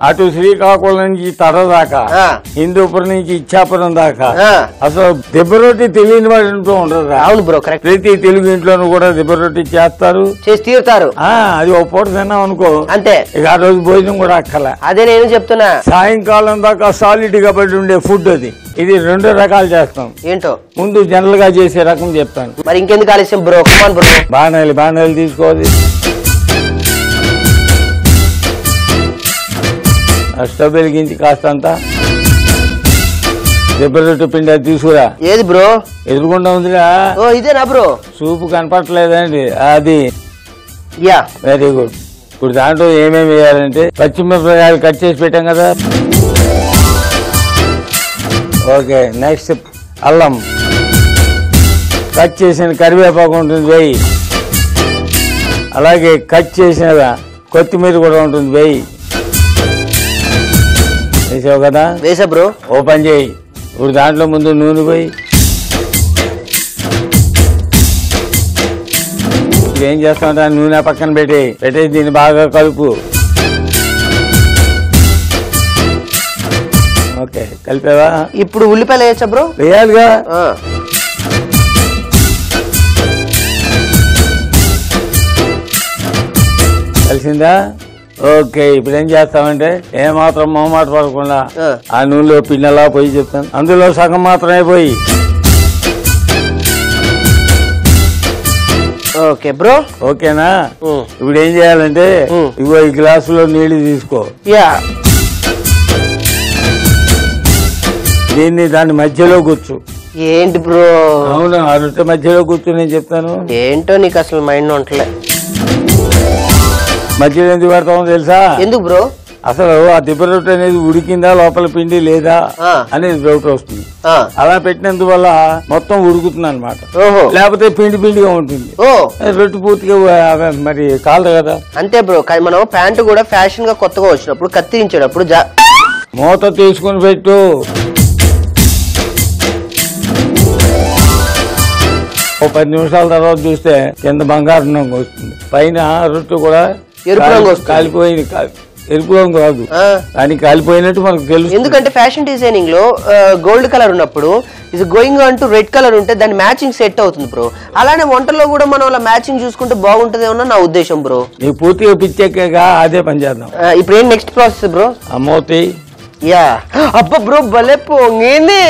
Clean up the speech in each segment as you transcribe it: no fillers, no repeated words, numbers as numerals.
అటు శ్రీకాకుళం నుంచి తడ దాకా, హిందూపురం నుంచి ఇచ్చాపురం దాకా అసలు దెబ్బ రొట్టి తెలియని వాడి ఇంట్లో ఉండదు. అవును బ్రో, కరెక్ట్. ప్రతి తెలుగు ఇంట్లోనూ కూడా దెబ్బ రొట్టి చేస్తారు, చేసి తీరుతారు. అది ఒక పూట తిన్నాం అనుకో అంతే, ఇక ఆ రోజు భోజనం కూడా అక్కల. అదే నేను చెప్తున్నా, సాయంకాలం దాకా సాలిడ్ గా పడి ఉండే ఫుడ్ అది. ఇది 2 రకాలు చేస్తాం. ఏంటో ముందు జనరల్ గా చేసే రకం చెప్తాను. మరి ఇంకెందుకు ఆలస్యం బ్రో? కమాన్ బ్రో. బాణాలు తీసుకోవాలి. స్టవ్ వెలిగించి కాస్తంత దెబ్బ రొట్టె పిండి అది తీసుకురా. ఏది బ్రో? ఎదురుకుండా ఉందిరా. ఓ ఇదేనా బ్రో? సూపు కనపట్లేదండి అది. Yeah, very good. ఇప్పుడు దాంట్లో ఏమేమి వేయాలంటే పచ్చిమిరపకాయలు కట్ చేసి పెట్టాం కదా. ఓకే, నెక్స్ట్ అల్లం కట్ చేసిన కరివేపాకు ఉంటుంది వేయి. అలాగే కట్ చేసిన కొత్తిమీర కూడా ఉంటుంది వేయి. వేసావు కదా? వేసా బ్రో. ఓపెన్ చేయి. ఇప్పుడు దాంట్లో ముందు నూనె పోయి. ఇప్పుడు ఏం చేస్తామంటే నూనె పక్కన పెట్టేసి దీన్ని బాగా కలుపు. ఓకే, కలిపావా? ఇప్పుడు ఉల్లిపాయలు వేయచ్చా బ్రో? వేయాలిగా. కలిసిందా? ఓకే, ఇప్పుడు ఏం చేస్తామంటే ఏమాత్రం మొహమాట పడకుండా ఆ నూనెలో పిండిలా పోయి చెప్తాను. అందులో సగం మాత్రమే పోయి. Okay bro. ఓకేనా? ఇప్పుడు ఏం చేయాలంటే ఇగో ఈ గ్లాసులో నీళ్లు తీసుకో. యా, దీన్ని దాని మధ్యలో కూర్చు. ఏంటి బ్రో? అవును, ఆ రొట్టె మధ్యలో కూర్చు. నేను చెప్తాను. ఏంటో నీకు అసలు మైండ్ ఉంటలే. మధ్యలో ఎందుకు పెడతామో తెలుసా? ఎందుకు బ్రో? అసలు ఆ దెబ్బ రొట్టె అనేది ఉడికిందా లోపల పిండి లేదా అనేది డౌట్ వస్తుంది. అలా పెట్టినందువల్ల మొత్తం ఉడుకుతుంది అనమాట. లేకపోతే పిండిగా ఉంటుంది. రొట్టె పూర్తిగా మరి కాదు కదా. అంతే బ్రో. మనం ప్యాంటు కూడా ఫ్యాషన్ గా కొత్తగా వచ్చినప్పుడు కత్తిరించేటప్పుడు మూత తీసుకుని పెట్టు. ఓ 10 నిమిషాల తర్వాత చూస్తే కింద బంగారం రంగు వస్తుంది, పైన రొట్టె కూడా ఎరుపు రంగు వస్తుంది. కాలిపోయింది. ఎరుపు రంగు కాదు, కానీ కాలిపోయినట్టు మనకు తెలుసు. ఎందుకంటే ఫ్యాషన్ డిజైనింగ్ లో గోల్డ్ కలర్ ఉన్నప్పుడు ఇది going on to red colour ఉంటే దాని మ్యాచింగ్ సెట్ అవుతుంది బ్రో. అలానే వంటలో కూడా మనం అలా మ్యాచింగ్ చూసుకుంటే బాగుంటదేమో నా ఉద్దేశం బ్రో. నీకు పూర్తిగా పిచ్చెక్కాక అదే పని చేద్దాం. ఇప్పుడు ఏం నెక్స్ట్ ప్రాసెస్ బ్రో? మూతి. యా, అబ్బ బ్రో భలే పొంగింది.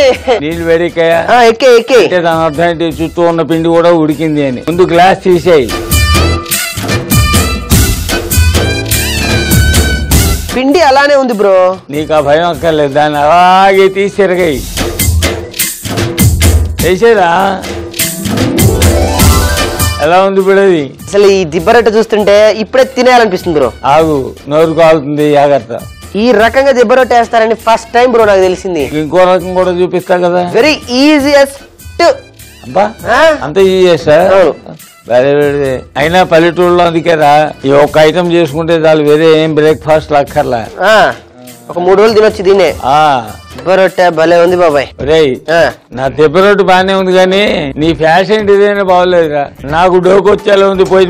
నీళ్ళు వేడికాయా? ఎక్కే. దాని అర్థం ఏంటి? చుట్టూ ఉన్న పిండి కూడా ఉడికింది అని. ముందు గ్లాస్ తీసేయి. పిండి అలానే ఉంది బ్రో. నీకు ఆ భయం అక్కర్లేదు, దాన్ని అలాగే తీసి తిరగాయి. వేసేదా? ఎలా ఉంది ఇప్పుడు అది? అసలు ఈ దిబ్బరొట్టె చూస్తుంటే ఇప్పుడే తినేయాలనిపిస్తుంది బ్రో. ఆగు, నోరు కాలుతుంది, జాగ్రత్త. ఈ రకంగా దిబ్బరొట్టె వేస్తారని ఫస్ట్ టైం బ్రో నాకు తెలిసింది. ఇంకో రకం కూడా చూపిస్తా కదా. Very easiest. అబ్బా, అంత ఈజియెస్టా? అయినా పల్లెటూరులో అందుకేరా ఈ ఒక్క ఐటమ్ చేసుకుంటే చాలు, వేరే ఏం బ్రేక్ఫాస్ట్ అక్కర్లా. ఒక 3 రోజులు తినొచ్చు దీనే. దిబ్బరొట్టె భలే ఉంది బాబాయ్. నా దెబ్బరొట్టు బానే ఉంది కానీ నీ ఫ్యాషన్ డిజైన్ బాగోలేదురా. నాకు డోకు వచ్చేలా ఉంది. పోయి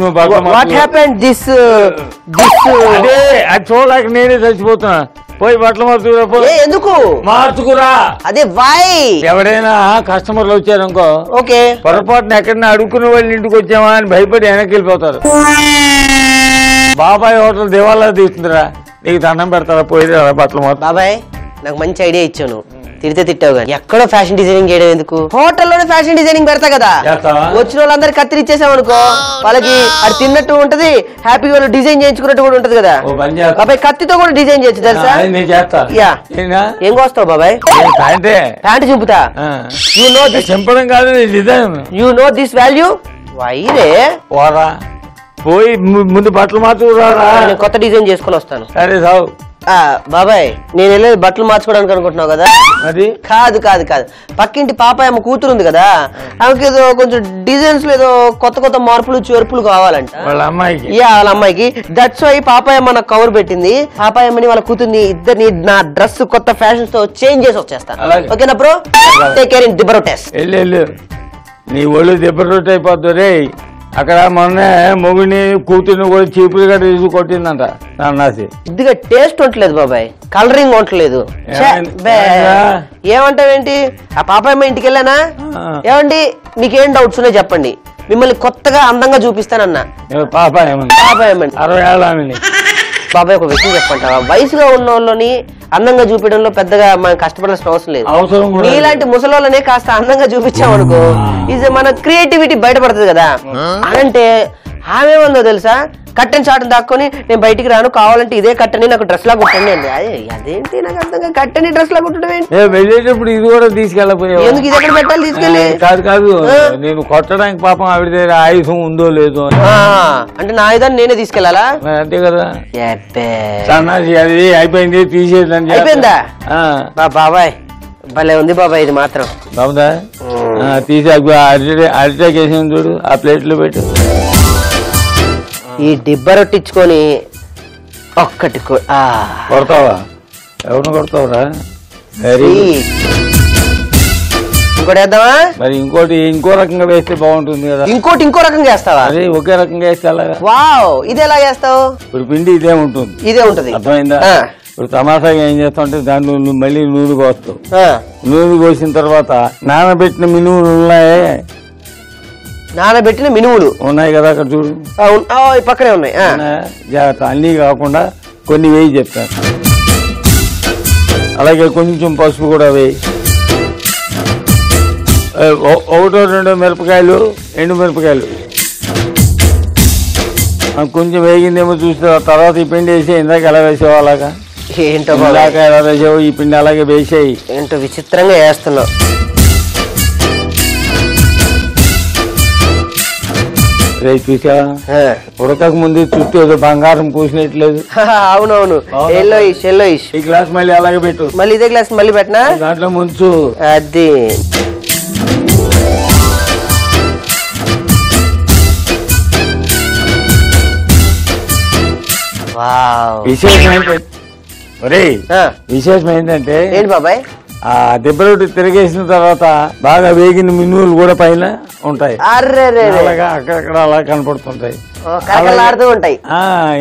అదే అది చూడలేక నేనే చచ్చిపోతున్నా. పోయి బట్టలు మార్చుకురా. ఎందుకు మార్చుకురా? అదే వై? ఎవరైనా కస్టమర్లు వచ్చారనుకో, ఓకే, పొరపాటున ఎక్కడైనా అడుక్కునే వాళ్ళ ఇంటికి వచ్చామా అని భయపడి వెనక్కి వెళ్ళిపోతారు. బాబాయ్ హోటల్ దేవాలయ తీస్తుందిరా, నీకు దండం పెడతారా? పోయి బట్టలు మార్చు. బాబాయ్ నాకు మంచి ఐడియా ఇచ్చాను. తిరితే తిట్టావు కానీ ఎక్కడో ఫ్యాషన్ డిజైనింగ్ చేయడం ఎందుకు? హోటల్లోనే ఫ్యాషన్ డిజైనింగ్ పెడతా కదా. వచ్చిన వాళ్ళందరూ కత్తిరిచ్చేసాం అనుకో, వాళ్ళకి అది తిన్నట్టు ఉంటది, హ్యాపీగా వాళ్ళు డిజైన్ చేయించుకున్నట్టు కూడా ఉంటది కదా. బాబాయ్ కత్తితో కూడా డిజైన్ చేయొచ్చు తెలుసా? ఏం కోస్తావు బాబాయ్? ప్యాంట్ చింపుతా. You know this. చింపడం కాదు design. You know this value. వైరే పోరా, పోయి ముందు బట్టలు మార్చుకురా. కొత్త డిజైన్ చేసుకుని వస్తాను. సరే సావు. బాబాయ్ నేను వెళ్ళేది బట్టలు మార్చుకోవడానికి అనుకుంటున్నావు కదా? అది కాదు కాదు కాదు పక్కింటి పాపాయ అమ్మ కూతురు ఉంది కదా, ఆమెకి ఏదో కొంచెం డిజైన్స్ లో ఏదో కొత్త కొత్త మార్పులు చేర్పులు కావాలంట వాళ్ళ అమ్మాయికి. వాళ్ళ అమ్మాయికి. దట్స్ వై పాపాయ అమ్మ నాకు కవర్ పెట్టింది. పాపాయ అమ్మని వాళ్ళ కూతుర్ని ఇద్దరిని నా డ్రెస్ కొత్త ఫ్యాషన్స్ తో చేంజ్ చేసి వచ్చేస్తాను. ఓకేనా బ్రో? టేక్ కేర్ ఇన్ దిబ్బరొట్టెస్. వెళ్ళు, నీ ఒళ్ళు దిబ్బరొట్టె అయిపోద్దు రే. అక్కడ మొన్న మొగుడిని కూతుర్ని కూడా చీపులుగా తీసి కొట్టిందంట అన్నాసి. ఇదిగా టేస్ట్ ఉండలేదు బాబాయ్, కలరింగ్ ఉండలేదు. ఏమంటావేంటి? ఆ పాపాయమ్మ ఇంటికి వెళ్ళానా? ఏమండి మీకేం డౌట్స్ ఉన్నాయో చెప్పండి, మిమ్మల్ని కొత్తగా అందంగా చూపిస్తానన్నా. పాపాయమ్మ 60 ఏళ్ళ బాబాయ్ ఒక విషయం చెప్పంటావా, వయసుగా ఉన్న వాళ్ళని అందంగా చూపించడంలో పెద్దగా మనం కష్టపడాల్సిన అవసరం లేదు. మీలాంటి ముసలోళ్ళనే కాస్త అందంగా చూపించామనుకో, ఇది మన క్రియేటివిటీ బయటపడుతుంది కదా. అంటే ఆమె ఏమందో తెలుసా, కట్టెన్ చాటును దాక్కొని నేను బయటికి రాను, కావాలంటే ఇదే కట్టని నాకు డ్రెస్ లా కుట్టండి అండి. అదేంటి నాకు అర్థంగా, కట్టని డ్రెస్ లా కుట్టడం ఏంటి? వెళ్ళేటప్పుడు ఇది కూడా తీసుకెళ్ళపోయా. ఎందుకు ఇది ఎక్కడ పెట్టాలి తీసుకెళ్ళి? కాదు నేను కొట్టడానికి పాపం ఆవిడ దగ్గర ఆయుధం ఉందో లేదో అంటే నా ఆయుధాన్ని నేనే తీసుకెళ్లాలా? అంతే కదా. అది అయిపోయింది, తీసేదండి. అయిపోయిందా బాబాయ్? భలే ఉంది బాబాయ్ ఇది మాత్రం. బాగుందా? తీసి అరిటాక్ వేసింది చూడు, ఆ ప్లేట్ లో పెట్టు. ఈ డిబ్బ రొట్టించుకొని ఒక్కటి కొడతావా? ఎవరిని కొడతావురా? ఇంకోటి వేద్దామా? మరి ఇంకో రకంగా వేస్తే బాగుంటుంది కదా. ఇంకో రకంగా వేస్తావా? అదే ఒకే రకంగా వేస్తే అలాగా. వావ్, ఇది ఎలా వేస్తావు? ఇప్పుడు పిండి ఇదే ఉంటుంది. అర్థమైందా? ఇప్పుడు తమాషాగా ఏం చేస్తావు, దాన్ని మళ్ళీ నూనె కోస్తావు. నూనె కోసిన తర్వాత నానబెట్టిన మినుములు ఉన్నాయే, నానబెట్టిన మినుములు ఉన్నాయి కదా అక్కడ చూడు, పక్కనే ఉన్నాయి. జాగ్రత్త, అన్నీ కాకుండా కొన్ని వేయి చెప్తాను. అలాగే కొంచెం పసుపు కూడా వేయి. 1-2 మిరపకాయలు, ఎండు మిరపకాయలు కొంచెం వేగిందేమో చూస్తే తర్వాత ఈ పిండి వేసి ఇందాక ఎలా వేసావు అలాగా. ఏంటో ఇందాక ఎలా వేసావు ఈ పిండి అలాగే వేసేయి. ఏంటో విచిత్రంగా వేస్తున్నావు. చూసా, ఉడకక ముందు చుట్టూ ఏదో బంగారం పూసినట్లేదు. అవునవును, ఈ గ్లాస్ మళ్ళీ అలాగే పెట్టు. మళ్ళీ ఇదే గ్లాస్ మళ్ళీ పెట్టినా దాంట్లో ముంచు. అది విశేషం ఏంటంటే ఏంటి బాబాయ్, ఆ దెబ్బరొట్టి తిరిగేసిన తర్వాత బాగా వేగిన మినువులు కూడా పైన ఉంటాయి. అక్కడక్కడ అలా కనపడుతుంటాయి, ఉంటాయి.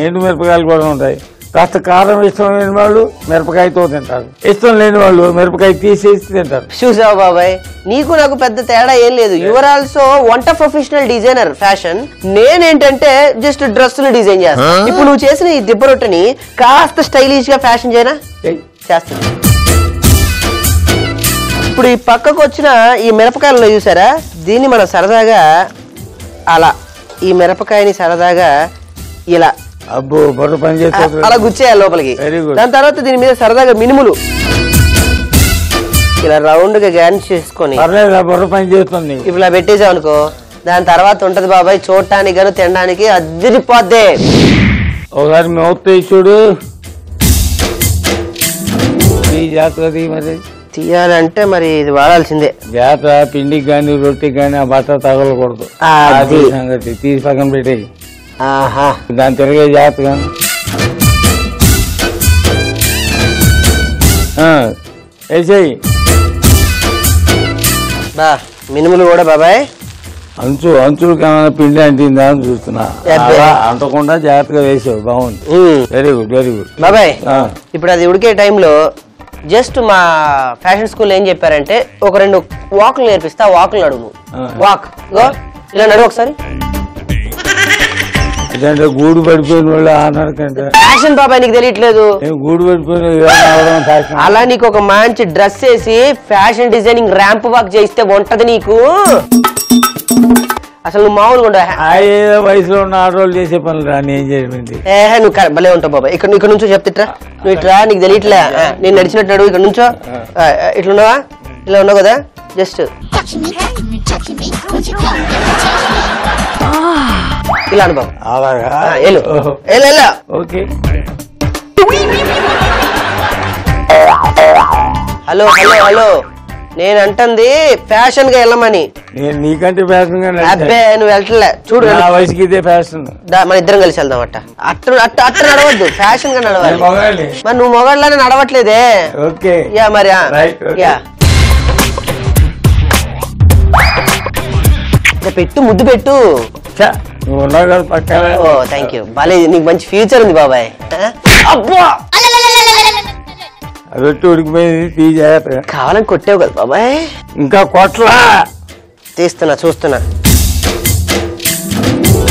ఎండు మిరపకాయలు కూడా ఉంటాయి. కాస్త కారం ఇష్టం లేని వాళ్ళు మిరపకాయతో తింటారు, ఇష్టం లేని వాళ్ళు మిరపకాయ తీసేసి తింటారు. చూసావు బాబాయ్, నీకు నాకు పెద్ద తేడా ఏం లేదు. యువర్ ఆల్సో వంట ప్రొఫెషనల్ డిజైనర్ ఫ్యాషన్, నేనేంటంటే జస్ట్ డ్రెస్సులు డిజైన్ చేస్తాను. ఇప్పుడు నువ్వు చేసిన ఈ దిబ్బ రొట్టెని కాస్త స్టైలిష్ గా ఫ్యాషన్ చేయనా? చేస్తాను. ఇప్పుడు ఈ పక్కకు వచ్చిన ఈ మిరపకాయలలో చూసారా, దీన్ని మనం సరదాగా అలా ఈ మిరపకాయని సరదాగా ఇలా అబ్బో బొర్ర పని చేస్తారు అలా గుచ్చేయాలి లోపలికి. దాని తర్వాత దీని మీద సరదాగా మినుములు ఇలా రౌండ్ గా గ్యాన్స్ చేసుకొని బొర్ర పని చేస్తుంది. ఇప్పుడు ఇలా పెట్టేసాం అనుకో, దాని తర్వాత ఉంటది బాబాయ్ చూడటానికి గాను తినడానికి అదిరిపోద్ది. ఒకసారి మౌత్ చూడు, మరి తీయాలంటే మరి ఇది వాడాల్సిందే. జాతర పిండికి గాని రొట్టికి గాని ఆ బట్ట తగలకూడదు. సంగతి తీసి పక్కన పెట్టేయి. దాని తిరిగే జాగ్రత్త కానీ వేసేయి. మినుములు కూడా బాబాయ్ అంచులు కన్నా పిండి అంటిందా అని చూస్తున్నా, అంటకుండా జాగ్రత్తగా వేసావు, బాగుంది. వెరీ గుడ్ బాబాయ్. ఇప్పుడు అది ఉడికే టైంలో జస్ట్ మా ఫ్యాషన్ స్కూల్ ఏం చెప్పారంటే ఒక 2 వాకులు నేర్పిస్తా, వాకులు నడువు. వాక్ ఇలా నడువు ఒకసారి. గూడు పడిపోయిన వాళ్ళు ఆనాడు ఫ్యాషన్ బాబాయ్, నీకు తెలియట్లేదు. గూడు పడిపోయిన అలా నీకు ఒక మంచి డ్రెస్ వేసి ఫ్యాషన్ డిజైనింగ్ ర్యాంప్ వాక్ చేస్తే ఉంటది నీకు. అసలు నువ్వు మామూలుగా ఉండవు. వయసులో ఉన్న ఆడవాళ్ళు చేసే పనులు రా, నేను చేయమండి. నువ్వు భలే ఉంటావు బాబాయ్. ఇక్కడ నుంచో చెప్తిట్రా, నువ్వు ఇట్లా నీకు తెలియట్లే, నేను నడిచినట్టు నడువు. ఇక్కడ నుంచో ఇట్లున్నావా, ఇలా ఉన్నావు కదా, జస్ట్ ఇలా అనుభవం. హలో హలో హలో, నేను అంటుంది ఫ్యాషన్ గా వెళ్ళమని. నీకంటే ఫ్యాషన్ గా అబ్బే నువ్వు వెళ్ళట్లే చూడు, వయసుకి ఇదే ఫ్యాషన్. మన ఇద్దరం కలిసి వెళ్దాం. అట్ట నడవద్దు, ఫ్యాషన్ గా నడవాలి. మరి నువ్వు మొగాళ్ళనే నడవట్లేదే. యా మరి యా పెట్టు, ముద్దు పెట్టు. నువ్వు ఉన్నావు కదా పక్కన. ఓ థ్యాంక్ యూ. బాలే నీకు మంచి ఫ్యూచర్ ఉంది బాబాయ్. అబ్బా రొట్టె ఉడికిపోయింది, తీ జాగ్రత్తగా. కావాలని కొట్టావు కదా బాబాయ్. ఇంకా కొట్లా తీస్తున్నా, చూస్తున్నా.